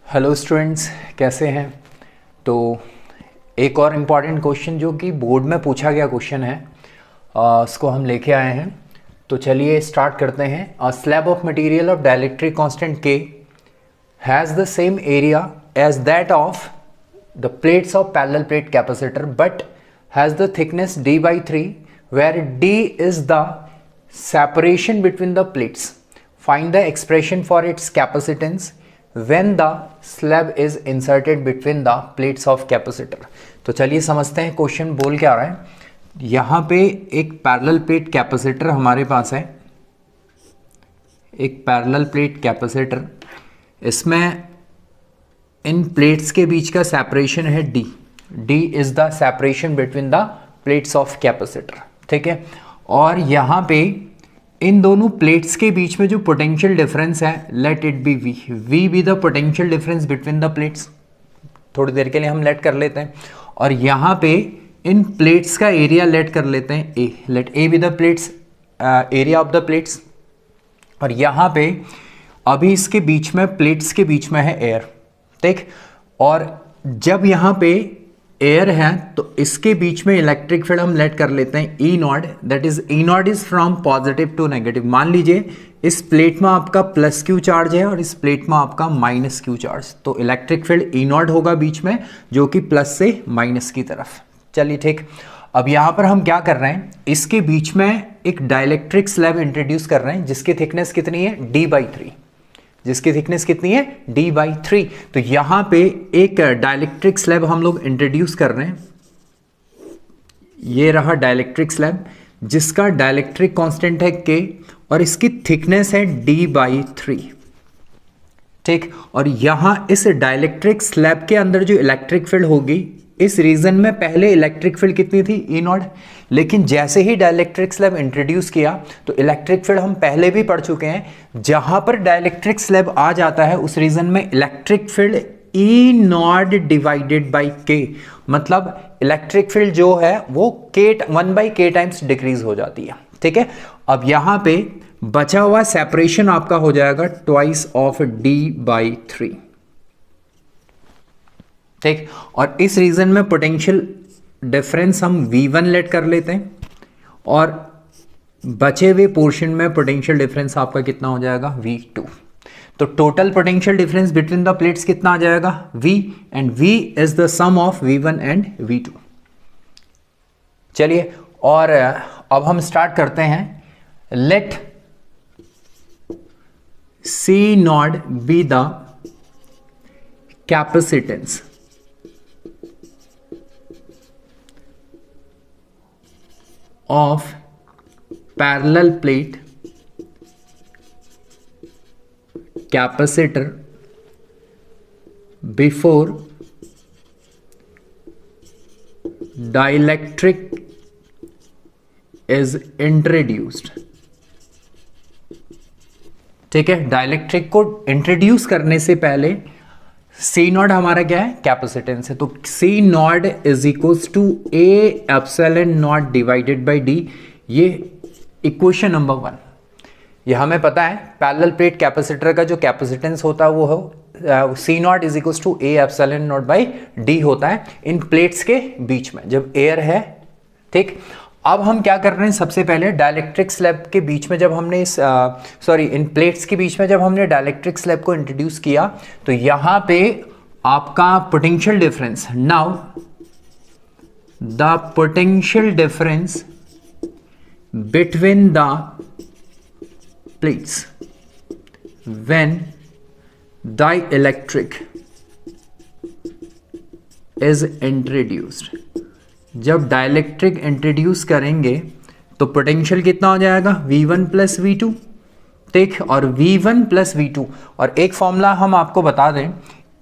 Hello students, कैसे हैं। तो एक और इम्पॉर्टेंट क्वेश्चन जो कि बोर्ड में पूछा गया क्वेश्चन है, उसको हम लेके आए हैं। तो चलिए स्टार्ट करते हैं। A slab of material of dielectric constant K has the same area as that of the plates of parallel plate capacitor but has the thickness d/3 where d is the separation between the plates. Find the expression for its capacitance when the slab is inserted between the plates of capacitor. तो चलिए समझते हैं question बोल क्या रहा है। यहाँ पे एक पैरेलल प्लेट कैपेसिटर हमारे पास है, एक पैरेलल प्लेट कैपेसिटर। इसमें इन प्लेट्स के बीच का सेपरेशन है d. d is the separation between the plates of capacitor, ठीक है। और यहाँ पे इन दोनों प्लेट्स के बीच में जो पोटेंशियल डिफरेंस है, let it be v. v be the potential difference between the plates. थोड़ी देर के लिए हम लेट कर लेते हैं। और यहाँ पे इन प्लेट्स का एरिया लेट कर लेते हैं a. Let a be the plates area of the plates. और यहाँ पे अभी इसके बीच में, प्लेट्स के बीच में है एयर, ठीक। और जब यहाँ पे एयर है तो इसके बीच में इलेक्ट्रिक फील्ड हम लेट कर लेते हैं E naught. That is E naught is from positive to negative. मान लीजिए इस प्लेट में आपका प्लस क्यू चार्ज है और इस प्लेट में आपका माइनस क्यू चार्ज, तो इलेक्ट्रिक फील्ड ई नॉट होगा बीच में, जो कि प्लस से माइनस की तरफ। चलिए ठीक। अब यहाँ पर हम क्या कर रहे हैं, इसके बीच में एक डाइलेक्ट्रिक स्लैब इंट्रोड्यूस कर रहे हैं जिसकी थिकनेस कितनी है, d/3। जिसकी थिकनेस कितनी है, d/3। तो यहां पे एक डाइलेक्ट्रिक स्लैब हम लोग इंट्रोड्यूस कर रहे हैं। ये रहा डाइलेक्ट्रिक स्लैब जिसका डाइलेक्ट्रिक कांस्टेंट है k और इसकी थिकनेस है d/3, ठीक। और यहां इस डाइलेक्ट्रिक स्लैब के अंदर जो इलेक्ट्रिक फील्ड होगी, इस रीजन में पहले इलेक्ट्रिक फील्ड कितनी थी, ई नॉट। लेकिन जैसे ही डाइलेक्ट्रिक स्लैब इंट्रोड्यूस किया तो इलेक्ट्रिक फील्ड हम पहले भी पढ़ चुके हैं, जहां पर डाइलेक्ट्रिक स्लैब आ जाता है उस रीजन में electric field E not divided by के, मतलब इलेक्ट्रिक फील्ड जो है वो k 1/k टाइम्स डिक्रीज हो जाती है, ठीक है। अब यहां पे बचा हुआ सेपरेशन आपका हो जाएगा ट्वाइस ऑफ d/3, ठीक। और इस रीजन में पोटेंशियल डिफरेंस हम V1 लेट कर लेते हैं और बचे हुए पोर्शन में पोटेंशियल डिफरेंस आपका कितना हो जाएगा, V2। तो total potential difference between the plates कितना आ जाएगा, V, and V is the sum of V1 and V2। चलिए, और अब हम स्टार्ट करते हैं। Let C0 be the capacitance of parallel plate capacitor before dielectric is introduced, ठीक है। डाइलेक्ट्रिक को इंट्रोड्यूस करने से पहले C0 हमारा क्या है, कैपेसिटेंस है। तो C0 is equals to A epsilon nought divided by D। ये इक्वेशन नंबर 1। ये हमें पता है पैरेलल प्लेट कैपेसिटर का जो कैपेसिटेंस होता है वो है C0 is equals to A epsilon nought by D होता है इन प्लेट्स के बीच में जब एयर है, ठीक। अब हम क्या कर रहे हैं, सबसे पहले डाइलेक्ट्रिक स्लैब के बीच में जब हमने इन प्लेट्स के बीच में जब हमने डाइलेक्ट्रिक स्लैब को इंट्रोड्यूस किया तो यहां पे आपका potential difference, now the potential difference between the plates when dielectric is introduced. जब डाइलेक्ट्रिक इंट्रोड्यूस करेंगे तो पोटेंशियल कितना हो जाएगा, V1 प्लस V2, ठीक। और V1 प्लस V2, और एक फॉर्मूला हम आपको बता दें,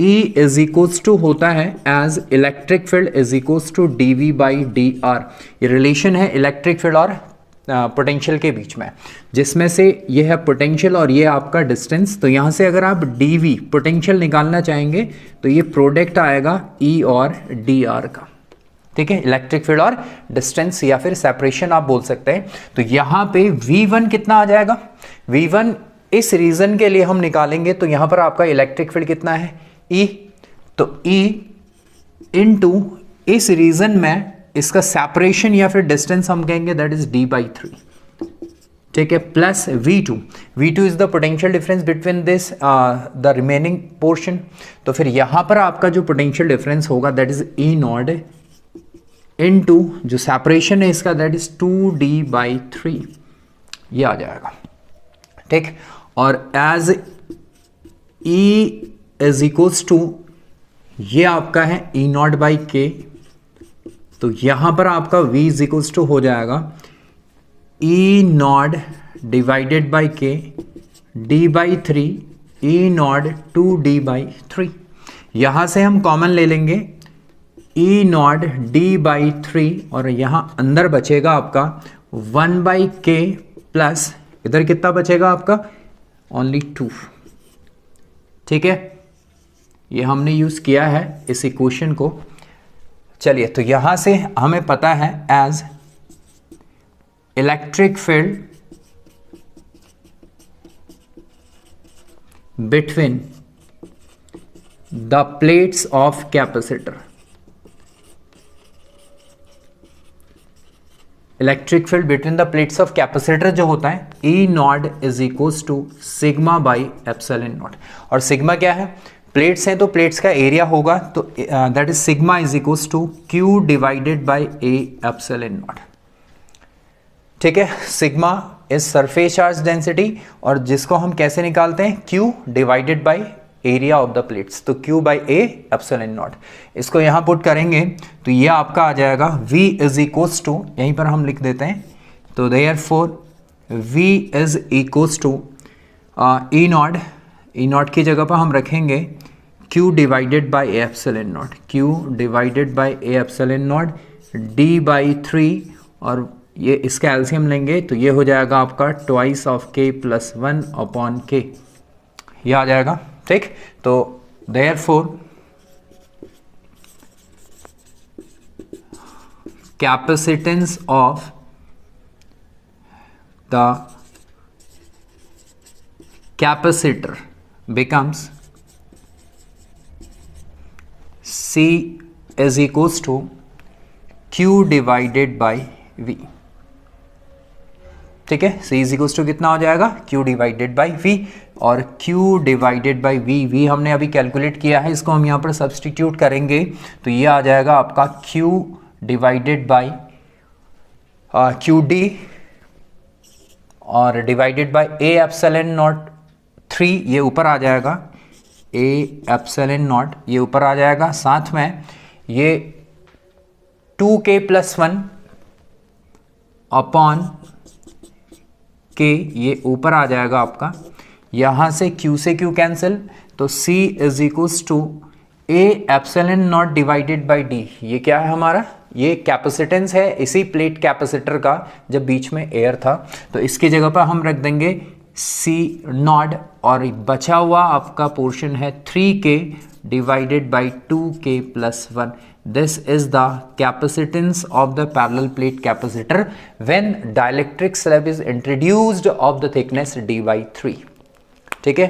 E इज इक्वल्स टू होता है as electric field is equals to dV/dr। ये रिलेशन है इलेक्ट्रिक फील्ड और पोटेंशियल के बीच में, जिसमें से ये है पोटेंशियल और ये आपका डिस्टेंस। तो यहाँ से अगर आप dV पोटेंशियल निकालना चाहेंगे तो ये प्रोडक्ट आएगा E और dr का, ठीक है। इलेक्ट्रिक फील्ड और डिस्टेंस या फिर सेपरेशन आप बोल सकते हैं। तो यहां पे V1 कितना आ जाएगा, V1 इस रीजन के लिए हम निकालेंगे तो यहां पर आपका इलेक्ट्रिक फील्ड कितना है, E, तो E इनटू इस रीजन में इसका सेपरेशन या फिर डिस्टेंस हम कहेंगे दैट इज d/3, ठीक है, plus V2 is the potential difference between this the remaining portion. तो फिर यहां पर आपका जो पोटेंशियल डिफरेंस होगा that is E not into जो सेपरेशन है इसका दैट इज 2d/3, ये आ जाएगा, ठीक। और as E is equals to ये आपका है E नॉट बाई के, तो यहां पर आपका V इज इक्वल्स टू हो जाएगा E नॉट डिवाइडेड बाई के d/3 E नॉट 2d/3। यहां से हम कॉमन ले लेंगे E नॉट d/3 और यहां अंदर बचेगा आपका 1/k प्लस इधर कितना बचेगा आपका ओनली 2, ठीक है। ये हमने यूज किया है इस इक्वेशन को। चलिए, तो यहां से हमें पता है as electric field between the plates of capacitor, electric field between the plates of capacitor जो होता है E nought is equals to sigma by epsilon nought. और सिग्मा क्या है, प्लेट्स हैं तो प्लेट्स का एरिया होगा, तो that is sigma is equals to Q divided by A epsilon nought, ठीक है। Sigma is surface charge density और जिसको हम कैसे निकालते हैं Q divided by area of the plates, तो Q by A epsilon nought. इसको यहां पुट करेंगे तो ये आपका आ जाएगा V इज इक्वल्स टू, यहीं पर हम लिख देते हैं, तो therefore V is equals to E nought की जगह पर हम रखेंगे Q divided by A epsilon nought, Q divided by A epsilon nought d/3 और ये इसका एलसीएम लेंगे तो ये हो जाएगा आपका twice of k plus 1/k, ये आ जाएगा, ठीक। तो therefore capacitance of the capacitor becomes C is equals to Q divided by V, ठीक है। C इज इक्वल्स टू कितना हो जाएगा Q डिवाइडेड बाई V, और Q डिवाइडेड बाई V हमने अभी कैलकुलेट किया है, इसको हम यहाँ पर सब्सटीट्यूट करेंगे तो ये आ जाएगा आपका Q डिवाइडेड बाई QD और divided by A epsilon not 3, ये ऊपर आ जाएगा A एप्सिलॉन नॉट, ये ऊपर आ जाएगा, साथ में ये 2k प्लस 1 अपॉन k, ये ऊपर आ जाएगा आपका, यहां से Q से Q कैंसिल, तो C is equals to A epsilon nought divided by D। ये क्या है हमारा, ये कैपेसिटेंस है इसी प्लेट कैपेसिटर का जब बीच में एयर था, तो इसकी जगह पर हम रख देंगे C नॉट और बचा हुआ आपका पोर्शन है 3k divided by 2k plus 1। This is the capacitance of the parallel plate capacitor when dielectric slab is introduced of the thickness d/3, ठीक है।